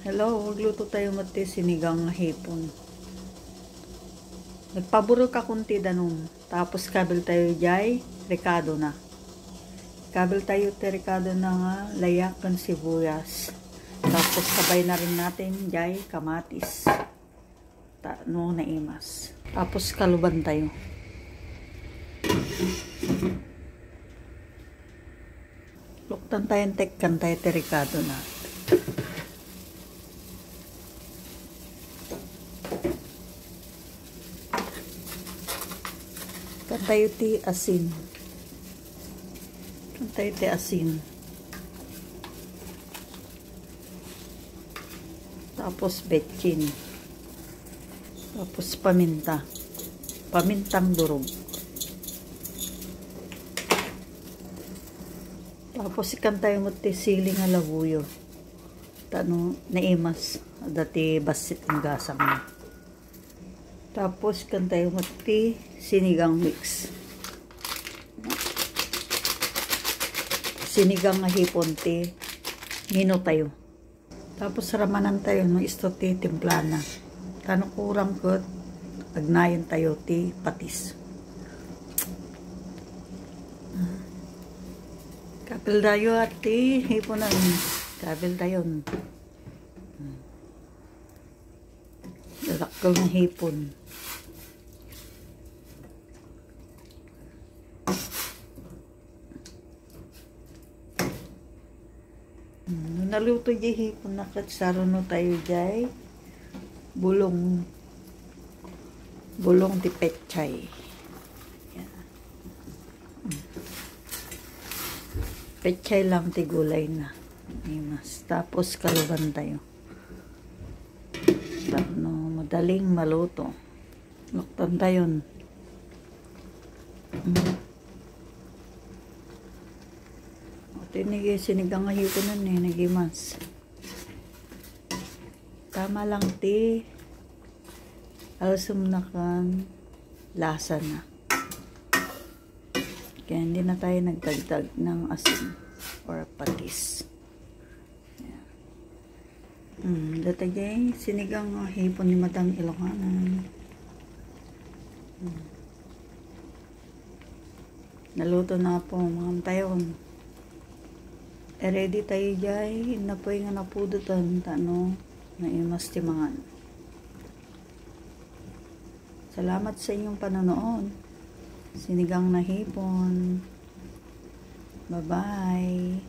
Hello, magluto tayo mati sinigang nga hipon. Nagpaburo ka kunti danon. Tapos kabil tayo jay, rekado na. Kabil tayo te rekado na nga layakan sibuyas. Tapos sabay na rin natin jay kamatis. No naimas. Tapos kaluban tayo. Luktan tayong tekkan tayo te rekado na. Kantayo ti asin. Kantayo ti asin. Tapos betchin. Tapos paminta. Pamintang durog. Tapos ikantayo mo ti siling nga labuyo. Tano naimas. Dati basit ang gasang na. Tapos kantayo mo ti sinigang mix. Sinigang nga hipon ti mino tayo. Tapos ramanan tayo no isto ti timplana. Tano kurang kot agnayan tayo ti patis. Kapil tayo at ti hiponan. Kapil tayo. Dalakal ng hipon. Naluto di hipon na katsaro no tayo jay. Bulong ti petchay. Petchay lang ti gulay na. Imas. Tapos kaluban tayo. No, madaling maluto. Luktan tayo. Tinigay sinigang nga hiponan nagimas. Tama lang ti. Alsum na kan lasa na. Kaya hindi na tayo nagdagdag ng asin or patis. Datagay sinigang nga hipon ni Madang Ilocana. Naluto na po mga tayon. Ready tayo jay. Napoy nga napudutan. Tano na imas timangan. Salamat sa inyong panonood. Sinigang na hipon. Bye-bye.